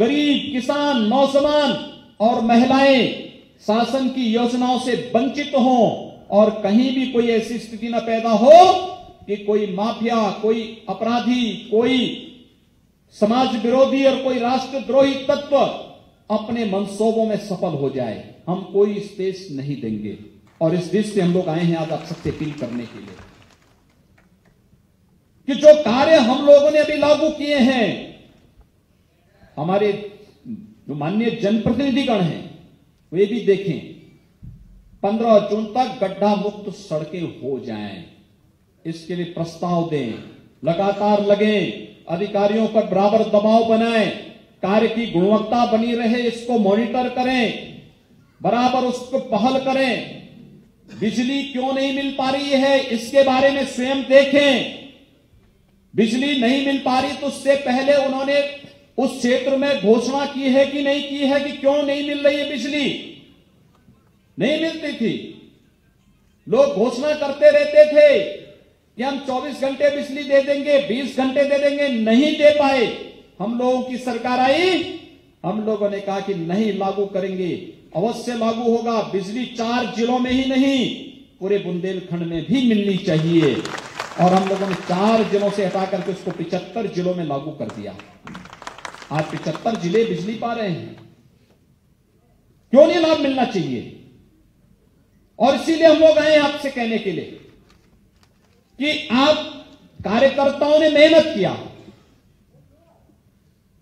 गरीब, किसान, नौजवान और महिलाएं शासन की योजनाओं से वंचित हों और कहीं भी कोई ऐसी स्थिति न पैदा हो कि कोई माफिया, कोई अपराधी, कोई समाज विरोधी और कोई राष्ट्रद्रोही तत्व अपने मंसूबों में सफल हो जाए। हम कोई स्पेस नहीं देंगे और इस देश से हम लोग आए हैं आज आप सबसे अपील करने के लिए कि जो कार्य हम लोगों ने अभी लागू किए हैं, हमारे जो माननीय जनप्रतिनिधिगण हैं वे भी देखें, 15 जून तक गड्ढा मुक्त सड़कें हो जाएं, इसके लिए प्रस्ताव दें, लगातार लगें, अधिकारियों पर बराबर दबाव बनाएं, कार्य की गुणवत्ता बनी रहे इसको मॉनिटर करें, बराबर उसको पहल करें। बिजली क्यों नहीं मिल पा रही है इसके बारे में स्वयं देखें। बिजली नहीं मिल पा रही तो उससे पहले उन्होंने उस क्षेत्र में घोषणा की है कि नहीं की है कि क्यों नहीं मिल रही है बिजली? नहीं मिलती थी। लोग घोषणा करते रहते थे कि हम 24 घंटे बिजली दे देंगे, 20 घंटे दे देंगे, नहीं दे पाए। हम लोगों की सरकार आई, हम लोगों ने कहा कि नहीं लागू करेंगे, अवश्य लागू होगा। बिजली 4 जिलों में ही नहीं पूरे बुंदेलखंड में भी मिलनी चाहिए और हम लोगों ने 4 जिलों से हटा करके उसको 75 जिलों में लागू कर दिया। आज 75 जिले बिजली पा रहे हैं। क्यों नहीं लाभ मिलना चाहिए? और इसीलिए हम लोग आए आपसे कहने के लिए कि आप कार्यकर्ताओं ने मेहनत किया,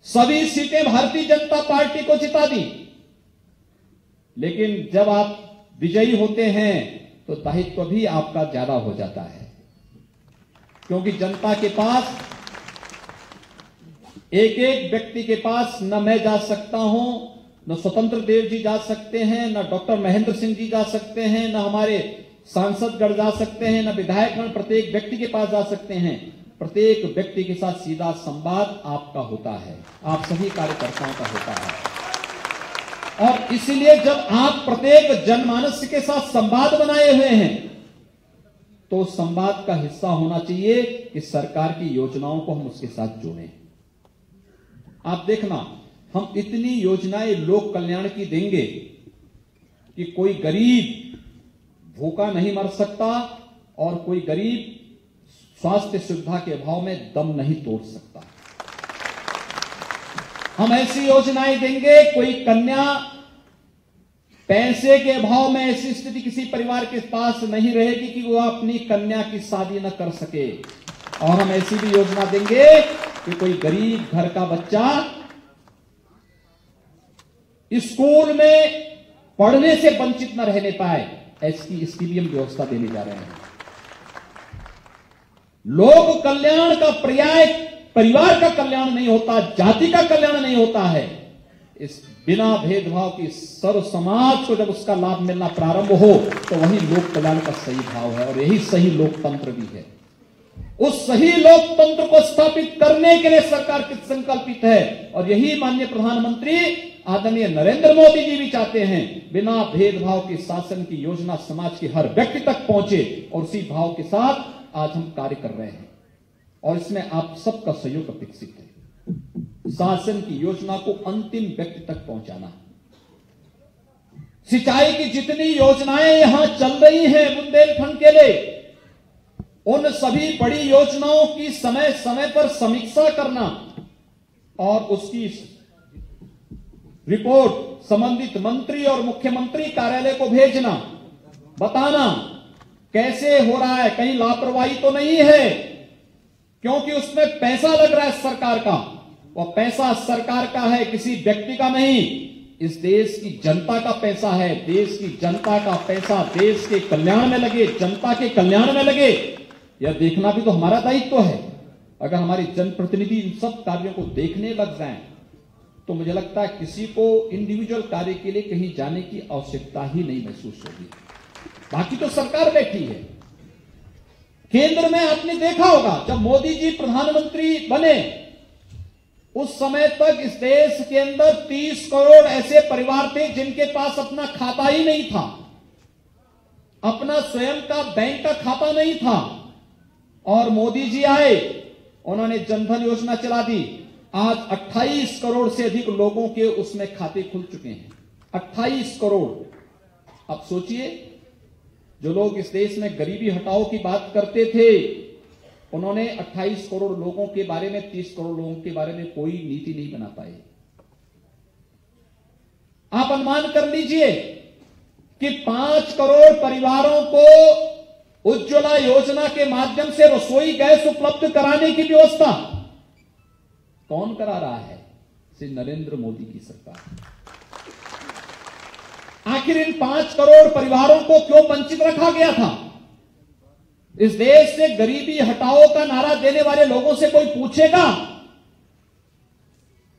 सभी सीटें भारतीय जनता पार्टी को जिता दी, लेकिन जब आप विजयी होते हैं तो दायित्व भी आपका ज्यादा हो जाता है, क्योंकि जनता के पास एक एक व्यक्ति के पास न मैं जा सकता हूं, न स्वतंत्र देव जी जा सकते हैं, न डॉक्टर महेंद्र सिंह जी जा सकते हैं, न हमारे सांसदगण जा सकते हैं, न विधायकगण प्रत्येक व्यक्ति के पास जा सकते हैं। प्रत्येक व्यक्ति के साथ सीधा संवाद आपका होता है, आप सभी कार्यकर्ताओं का होता है। और इसलिए जब आप प्रत्येक जनमानस के साथ संवाद बनाए हुए हैं तो संवाद का हिस्सा होना चाहिए कि सरकार की योजनाओं को हम उसके साथ जोड़ें। आप देखना, हम इतनी योजनाएं लोक कल्याण की देंगे कि कोई गरीब भूखा नहीं मर सकता और कोई गरीब स्वास्थ्य सुविधा के अभाव में दम नहीं तोड़ सकता। हम ऐसी योजनाएं देंगे, कोई कन्या पैसे के अभाव में ऐसी स्थिति किसी परिवार के पास नहीं रहेगी कि वो अपनी कन्या की शादी न कर सके। और हम ऐसी भी योजना देंगे कि कोई गरीब घर का बच्चा स्कूल में पढ़ने से वंचित न रहने पाए, इसकी भी हम व्यवस्था देने जा रहे हैं। लोक कल्याण का पर्याय परिवार का कल्याण नहीं होता, जाति का कल्याण नहीं होता है। इस बिना भेदभाव की सर्व समाज को जब उसका लाभ मिलना प्रारंभ हो तो वही लोक कल्याण का सही भाव है और यही सही लोकतंत्र भी है। उस सही लोकतंत्र को स्थापित करने के लिए सरकार किस संकल्पित है और यही माननीय प्रधानमंत्री आदरणीय नरेंद्र मोदी जी भी चाहते हैं। बिना भेदभाव के शासन की योजना समाज के हर व्यक्ति तक पहुंचे और उसी भाव के साथ आज हम कार्य कर रहे हैं और इसमें आप सबका सहयोग अपेक्षित है। शासन की योजना को अंतिम व्यक्ति तक पहुंचाना। सिंचाई की जितनी योजनाएं यहां चल रही हैं बुंदेलखंड के लिए, उन सभी बड़ी योजनाओं की समय समय पर समीक्षा करना और उसकी रिपोर्ट संबंधित मंत्री और मुख्यमंत्री कार्यालय को भेजना, बताना कैसे हो रहा है, कहीं लापरवाही तो नहीं है, क्योंकि उसमें पैसा लग रहा है सरकार का। वो पैसा सरकार का है, किसी व्यक्ति का नहीं, इस देश की जनता का पैसा है। देश की जनता का पैसा देश के कल्याण में लगे, जनता के कल्याण में लगे, यह देखना भी तो हमारा दायित्व है। अगर हमारे जनप्रतिनिधि इन सब कार्यों को देखने लग जाएं तो मुझे लगता है किसी को इंडिविजुअल कार्य के लिए कहीं जाने की आवश्यकता ही नहीं महसूस होगी। बाकी तो सरकार बैठी है। केंद्र में आपने देखा होगा जब मोदी जी प्रधानमंत्री बने उस समय तक इस देश के अंदर 30 करोड़ ऐसे परिवार थे जिनके पास अपना खाता ही नहीं था, अपना स्वयं का बैंक का खाता नहीं था। और मोदी जी आए, उन्होंने जनधन योजना चला दी, आज 28 करोड़ से अधिक लोगों के उसमें खाते खुल चुके हैं। 28 करोड़। अब सोचिए, जो लोग इस देश में गरीबी हटाओ की बात करते थे, उन्होंने 28 करोड़ लोगों के बारे में, 30 करोड़ लोगों के बारे में कोई नीति नहीं बना पाए। आप अनुमान कर लीजिए कि 5 करोड़ परिवारों को उज्ज्वला योजना के माध्यम से रसोई गैस उपलब्ध कराने की व्यवस्था कौन करा रहा है? श्री नरेंद्र मोदी की सरकार। आखिर इन 5 करोड़ परिवारों को क्यों वंचित रखा गया था? इस देश से गरीबी हटाओ का नारा देने वाले लोगों से कोई पूछेगा?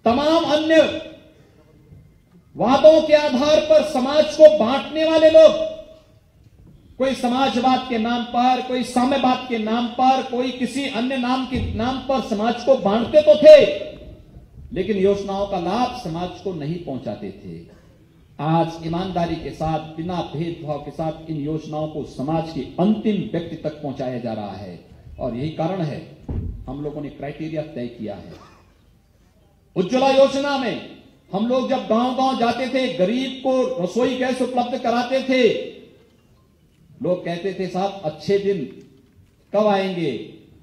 तमाम अन्य वादों के आधार पर समाज को बांटने वाले लोग, कोई समाजवाद के नाम पर, कोई साम्यवाद के नाम पर, कोई किसी अन्य नाम के नाम पर समाज को बांटते तो थे, लेकिन योजनाओं का लाभ समाज को नहीं पहुंचाते थे। आज ईमानदारी के साथ, बिना भेदभाव के साथ इन योजनाओं को समाज के अंतिम व्यक्ति तक पहुंचाया जा रहा है। और यही कारण है हम लोगों ने क्राइटेरिया तय किया है। उज्ज्वला योजना में हम लोग जब गांव-गांव जाते थे, गरीब को रसोई गैस उपलब्ध कराते थे, लोग कहते थे साहब अच्छे दिन कब आएंगे?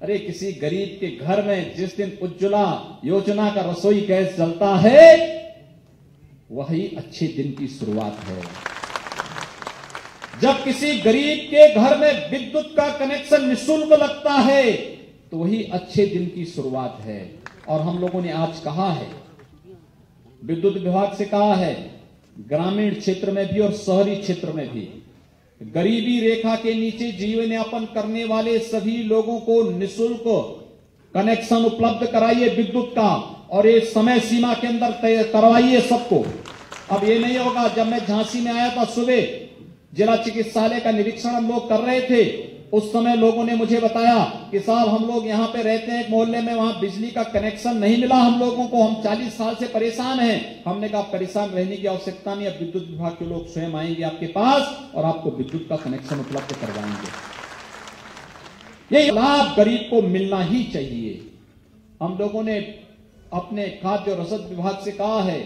अरे किसी गरीब के घर में जिस दिन उज्ज्वला योजना का रसोई गैस जलता है, वही अच्छे दिन की शुरुआत है। जब किसी गरीब के घर में विद्युत का कनेक्शन निःशुल्क लगता है, तो वही अच्छे दिन की शुरुआत है। और हम लोगों ने आज कहा है, विद्युत विभाग से कहा है, ग्रामीण क्षेत्र में भी और शहरी क्षेत्र में भी गरीबी रेखा के नीचे जीवन यापन करने वाले सभी लोगों को निःशुल्क कनेक्शन उपलब्ध कराइए विद्युत का, और एक समय सीमा के अंदर तय करवाइए सबको। अब ये नहीं होगा। जब मैं झांसी में आया था सुबह, जिला चिकित्सालय का निरीक्षण हम लोग कर रहे थे, उस समय लोगों ने मुझे बताया कि साहब हम लोग यहाँ पे रहते हैं एक मोहल्ले में, वहां बिजली का कनेक्शन नहीं मिला हम लोगों को, हम 40 साल से परेशान हैं। हमने कहा परेशान रहने की आवश्यकता नहीं, अब विद्युत विभाग के लोग स्वयं आएंगे आपके पास और आपको विद्युत का कनेक्शन उपलब्ध करवाएंगे। ये लाभ गरीब को मिलना ही चाहिए। हम लोगों ने अपने खाद्य और रसद विभाग से कहा है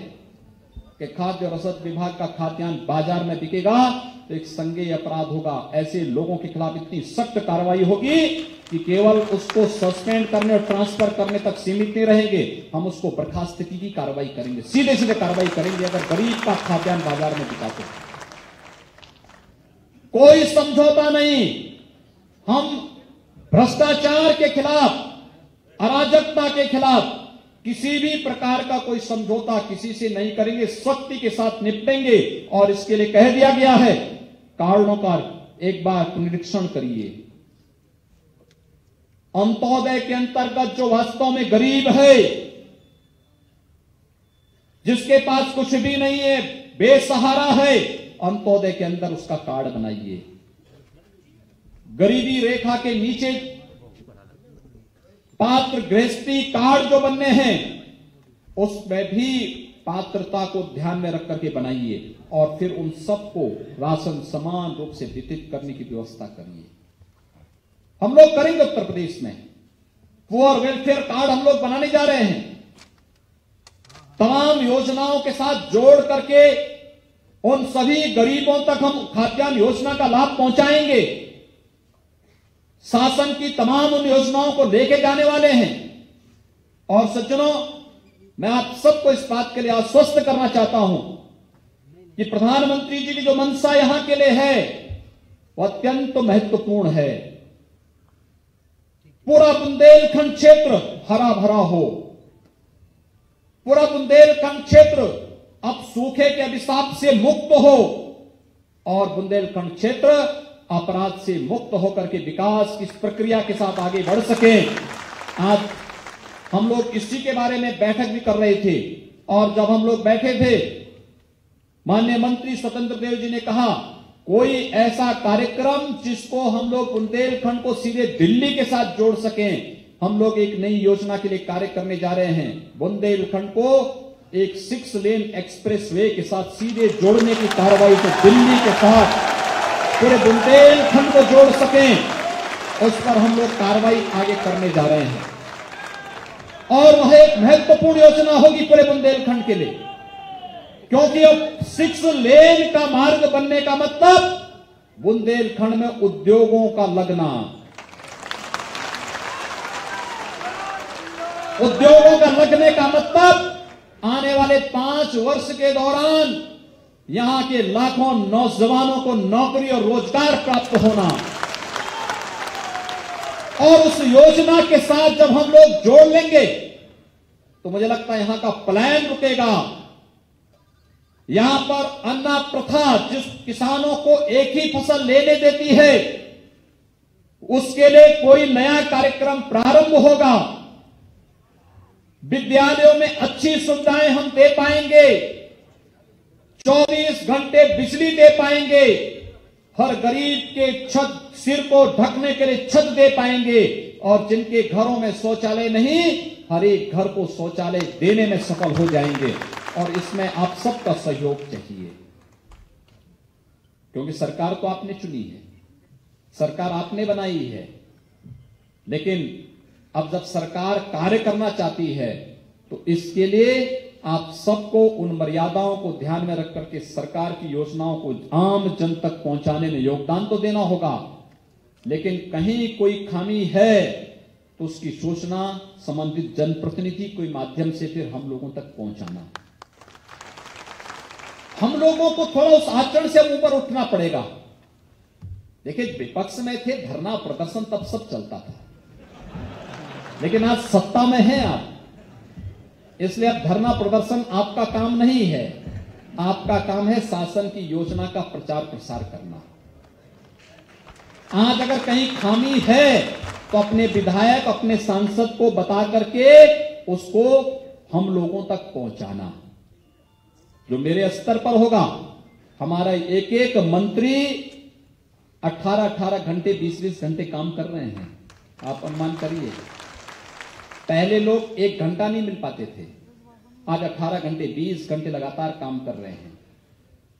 कि खाद्य और रसद विभाग का खाद्यान्न बाजार में बिकेगा तो एक संज्ञेय अपराध होगा। ऐसे लोगों के खिलाफ इतनी सख्त कार्रवाई होगी कि केवल उसको सस्पेंड करने और ट्रांसफर करने तक सीमित नहीं रहेंगे, हम उसको बर्खास्तगी की कार्रवाई करेंगे, सीधे सीधे कार्रवाई करेंगे अगर गरीब का खाद्यान्न बाजार में बिका तो। कोई समझौता नहीं। हम भ्रष्टाचार के खिलाफ, अराजकता के खिलाफ किसी भी प्रकार का कोई समझौता किसी से नहीं करेंगे, सख्ती के साथ निपटेंगे। और इसके लिए कह दिया गया है, कारणों का एक बार निरीक्षण करिए। अंत्योदय के अंतर्गत जो वास्तव में गरीब है, जिसके पास कुछ भी नहीं है, बेसहारा है, अंत्योदय के अंदर उसका कार्ड बनाइए। गरीबी रेखा के नीचे पात्र गृहस्थी कार्ड जो बनने हैं, उसमें भी पात्रता को ध्यान में रख करके बनाइए और फिर उन सबको राशन समान रूप से वितरित करने की व्यवस्था करिए। हम लोग करेंगे उत्तर प्रदेश में पुअर वेलफेयर कार्ड हम लोग बनाने जा रहे हैं। तमाम योजनाओं के साथ जोड़ करके उन सभी गरीबों तक हम खाद्यान्न योजना का लाभ पहुंचाएंगे। शासन की तमाम उन योजनाओं को लेके जाने वाले हैं। और सज्जनों, मैं आप सबको इस बात के लिए आश्वस्त करना चाहता हूं कि प्रधानमंत्री जी की जो मंशा यहां के लिए है वो अत्यंत महत्वपूर्ण है। पूरा बुंदेलखंड क्षेत्र हरा भरा हो, पूरा बुंदेलखंड क्षेत्र अब सूखे के अभिशाप से मुक्त हो और बुंदेलखंड क्षेत्र अपराध से मुक्त होकर के विकास की प्रक्रिया के साथ आगे बढ़ सके। आज हम लोग इसी के बारे में बैठक भी कर रहे थे और जब हम लोग बैठे थे, माननीय मंत्री स्वतंत्र देव जी ने कहा कोई ऐसा कार्यक्रम जिसको हम लोग बुंदेलखंड को सीधे दिल्ली के साथ जोड़ सकें। हम लोग एक नई योजना के लिए कार्य करने जा रहे हैं। बुंदेलखंड को एक 6 लेन एक्सप्रेस वे के साथ सीधे जोड़ने की कार्रवाई को दिल्ली के साथ पूरे बुंदेलखंड को जोड़ सकें, उस पर हम लोग कार्रवाई आगे करने जा रहे हैं। और वह एक महत्वपूर्ण योजना होगी पूरे बुंदेलखंड के लिए, क्योंकि अब 6 लेन का मार्ग बनने का मतलब बुंदेलखंड में उद्योगों का लगना, उद्योगों का लगने का मतलब आने वाले 5 वर्ष के दौरान यहां के लाखों नौजवानों को नौकरी और रोजगार प्राप्त होना। और उस योजना के साथ जब हम लोग जोड़ लेंगे तो मुझे लगता है यहां का प्लान रुकेगा। यहां पर अन्ना प्रथा जिस किसानों को एक ही फसल लेने देती है, उसके लिए कोई नया कार्यक्रम प्रारंभ होगा। विद्यालयों में अच्छी सुविधाएं हम दे पाएंगे, 24 घंटे बिजली दे पाएंगे, हर गरीब के छत सिर को ढकने के लिए छत दे पाएंगे, और जिनके घरों में शौचालय नहीं, हर एक घर को शौचालय देने में सफल हो जाएंगे। और इसमें आप सबका सहयोग चाहिए, क्योंकि सरकार तो आपने चुनी है, सरकार आपने बनाई है, लेकिन अब जब सरकार कार्य करना चाहती है तो इसके लिए आप सबको उन मर्यादाओं को ध्यान में रख करके सरकार की योजनाओं को आम जन तक पहुंचाने में योगदान तो देना होगा। लेकिन कहीं कोई खामी है तो उसकी सूचना संबंधित जनप्रतिनिधि के माध्यम से फिर हम लोगों तक पहुंचाना। हम लोगों को थोड़ा उस आचरण से ऊपर उठना पड़ेगा। देखिए, विपक्ष में थे, धरना प्रदर्शन तब सब चलता था, लेकिन आज सत्ता में हैं आप, इसलिए अब धरना प्रदर्शन आपका काम नहीं है। आपका काम है शासन की योजना का प्रचार प्रसार करना। आज अगर कहीं खामी है तो अपने विधायक, अपने सांसद को बता करके उसको हम लोगों तक पहुंचाना। जो मेरे स्तर पर होगा, हमारा एक एक मंत्री 18-18 घंटे 20-20 घंटे काम कर रहे हैं। आप अनुमान करिए, पहले लोग 1 घंटा नहीं मिल पाते थे, आज 18 घंटे 20 घंटे लगातार काम कर रहे हैं,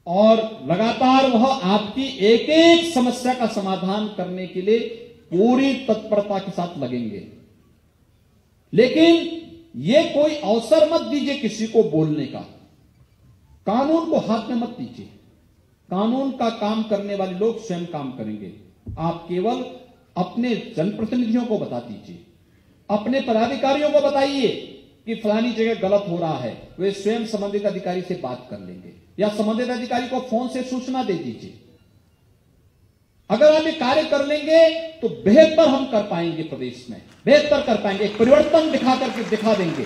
और लगातार वह आपकी एक एक समस्या का समाधान करने के लिए पूरी तत्परता के साथ लगेंगे। लेकिन यह कोई अवसर मत दीजिए किसी को बोलने का, कानून को हाथ में मत दीजिए। कानून का काम करने वाले लोग स्वयं काम करेंगे। आप केवल अपने जनप्रतिनिधियों को बता दीजिए, अपने पदाधिकारियों को बताइए कि फलानी जगह गलत हो रहा है, वे स्वयं संबंधित अधिकारी से बात कर लेंगे, या संबंधित अधिकारी को फोन से सूचना दे दीजिए। अगर आप ये कार्य कर लेंगे तो बेहतर हम कर पाएंगे, प्रदेश में बेहतर कर पाएंगे, एक परिवर्तन दिखा करके दिखा देंगे।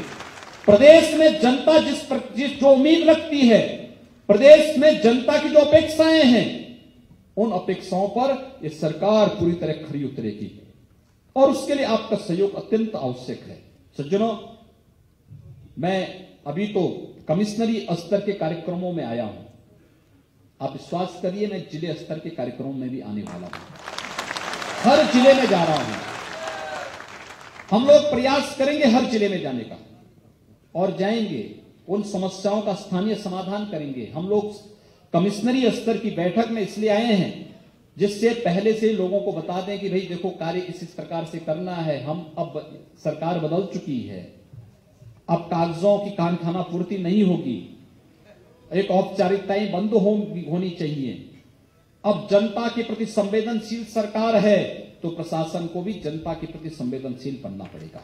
प्रदेश में जनता जिस जो उम्मीद रखती है, प्रदेश में जनता की जो अपेक्षाएं हैं, उन अपेक्षाओं पर यह सरकार पूरी तरह खरी उतरेगी, और उसके लिए आपका सहयोग अत्यंत आवश्यक है। सज्जनों, मैं अभी तो कमिश्नरी स्तर के कार्यक्रमों में आया हूं, आप विश्वास करिए मैं जिले स्तर के कार्यक्रमों में भी आने वाला हूं। हर जिले में जा रहा हूं, हम लोग प्रयास करेंगे हर जिले में जाने का, और जाएंगे, उन समस्याओं का स्थानीय समाधान करेंगे। हम लोग कमिश्नरी स्तर की बैठक में इसलिए आए हैं जिससे पहले से लोगों को बता दें कि भाई देखो, कार्य इस प्रकार से करना है। हम अब सरकार बदल चुकी है, अब कागजों की कान खाना पूर्ति नहीं होगी, एक औपचारिकताएं बंद होनी चाहिए। अब जनता के प्रति संवेदनशील सरकार है, तो प्रशासन को भी जनता के प्रति संवेदनशील बनना पड़ेगा।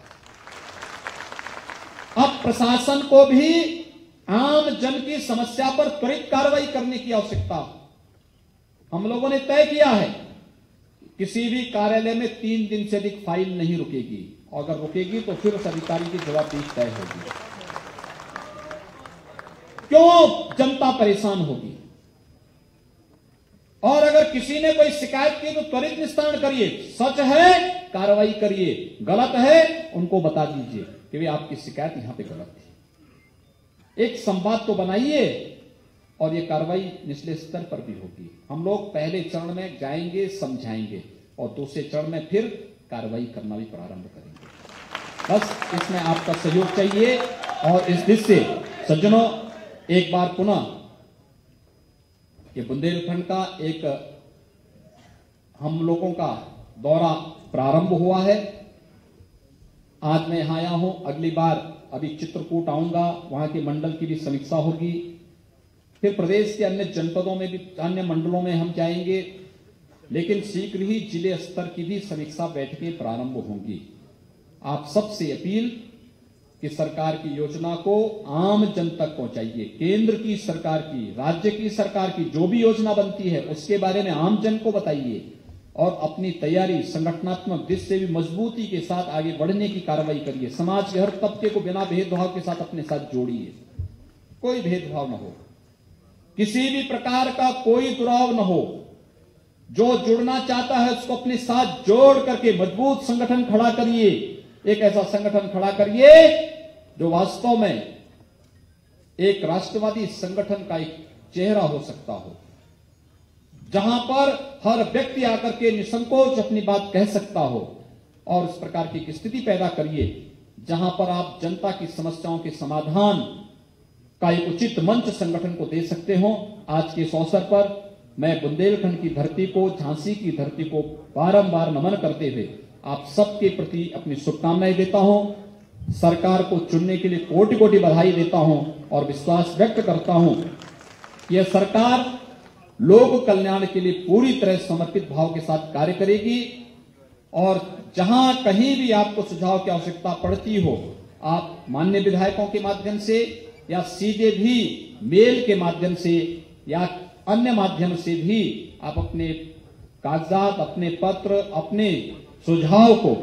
अब प्रशासन को भी आम जन की समस्या पर त्वरित कार्रवाई करने की आवश्यकता। हम लोगों ने तय किया है, किसी भी कार्यालय में 3 दिन से अधिक फाइल नहीं रुकेगी, और अगर रुकेगी तो फिर उस अधिकारी की जवाबदेही तय होगी। क्यों जनता परेशान होगी? और अगर किसी ने कोई शिकायत की तो त्वरित निस्तारण करिए, सच है कार्रवाई करिए, गलत है उनको बता दीजिए कि वे आपकी शिकायत यहां पे गलत थी। एक संवाद तो बनाइए, और ये कार्रवाई निचले स्तर पर भी होगी। हम लोग पहले चरण में जाएंगे, समझाएंगे, और दूसरे चरण में फिर कार्रवाई करना भी प्रारंभ करेंगे। बस इसमें आपका सहयोग चाहिए। और इस दृष्टि से सज्जनों, एक बार पुनः ये बुंदेलखंड का एक हम लोगों का दौरा प्रारंभ हुआ है। आज मैं यहाँ आया हूं, अगली बार अभी चित्रकूट आऊंगा, वहां के मंडल की भी समीक्षा होगी, फिर प्रदेश के अन्य जनपदों में भी, अन्य मंडलों में हम जाएंगे, लेकिन शीघ्र ही जिले स्तर की भी समीक्षा बैठकें प्रारंभ होंगी। आप सबसे अपील कि सरकार की योजना को आम जन तक पहुंचाइए। केंद्र की सरकार की, राज्य की सरकार की जो भी योजना बनती है उसके बारे में आम जन को बताइए और अपनी तैयारी संगठनात्मक दृष्टि से भी मजबूती के साथ आगे बढ़ने की कार्रवाई करिए। समाज के हर तबके को बिना भेदभाव के साथ अपने साथ जोड़िए, कोई भेदभाव न हो, किसी भी प्रकार का कोई दुराव न हो। जो जुड़ना चाहता है उसको अपने साथ जोड़ करके मजबूत संगठन खड़ा करिए। एक ऐसा संगठन खड़ा करिए जो वास्तव में एक राष्ट्रवादी संगठन का एक चेहरा हो सकता हो, जहां पर हर व्यक्ति आकर के निसंकोच अपनी बात कह सकता हो, और इस प्रकार की एक स्थिति पैदा करिए जहां पर आप जनता की समस्याओं के समाधान का एक उचित मंच संगठन को दे सकते हो। आज के इस अवसर पर मैं बुंदेलखंड की धरती को, झांसी की धरती को बारंबार नमन करते हुए आप सबके प्रति अपनी शुभकामनाएं देता हूं। सरकार को चुनने के लिए कोटि कोटि बधाई देता हूं और विश्वास व्यक्त करता हूं कि यह सरकार लोक कल्याण के लिए पूरी तरह समर्पित भाव के साथ कार्य करेगी, और जहां कहीं भी आपको सुझाव की आवश्यकता पड़ती हो, आप माननीय विधायकों के माध्यम से या सीधे भी मेल के माध्यम से या अन्य माध्यम से भी आप अपने कागजात, अपने पत्र, अपने सुझाव को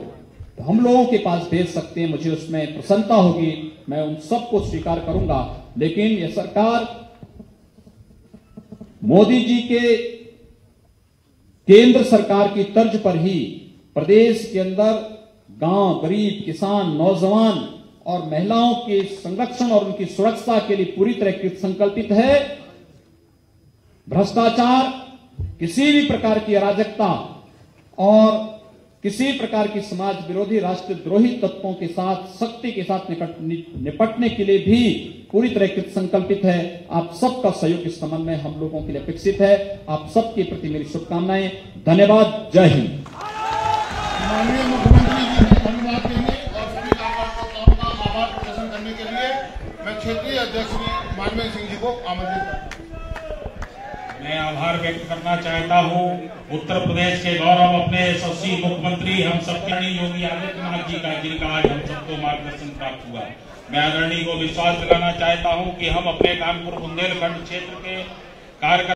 हम लोगों के पास भेज सकते हैं। मुझे उसमें प्रसन्नता होगी, मैं उन सबको स्वीकार करूंगा। लेकिन यह सरकार मोदी जी के केंद्र सरकार की तर्ज पर ही प्रदेश के अंदर गांव, गरीब, किसान, नौजवान और महिलाओं के संरक्षण और उनकी सुरक्षा के लिए पूरी तरह संकल्पित है। भ्रष्टाचार, किसी भी प्रकार की अराजकता और किसी प्रकार की समाज विरोधी, राष्ट्रद्रोही तत्वों के साथ सख्ती के साथ निपटने के लिए भी पूरी तरह संकल्पित है। आप सबका सहयोग इस संबंध में हम लोगों के लिए अपेक्षित है। आप सबके प्रति मेरी शुभकामनाएं। धन्यवाद। जय हिंद। माननीय मुख्यमंत्री जी ने धन्यवाद देने और सभी कार्यकर्ताओं का आभार प्रदर्शन करने के लिए मैं क्षेत्रीय अध्यक्ष मानवेंद्र सिंह जी को आमंत्रित करता हूं। मैं आभार व्यक्त करना चाहता हूं उत्तर प्रदेश के गौरव, अपने यशस्वी मुख्यमंत्री हम सबके योगी आदित्यनाथ जी का, जिनका आज हम सबको मार्गदर्शन प्राप्त हुआ। मैं आदरणीय को विश्वास दिलाना चाहता हूं कि हम अपने कानपुर बुंदेलखंड क्षेत्र के कार्यकर्ता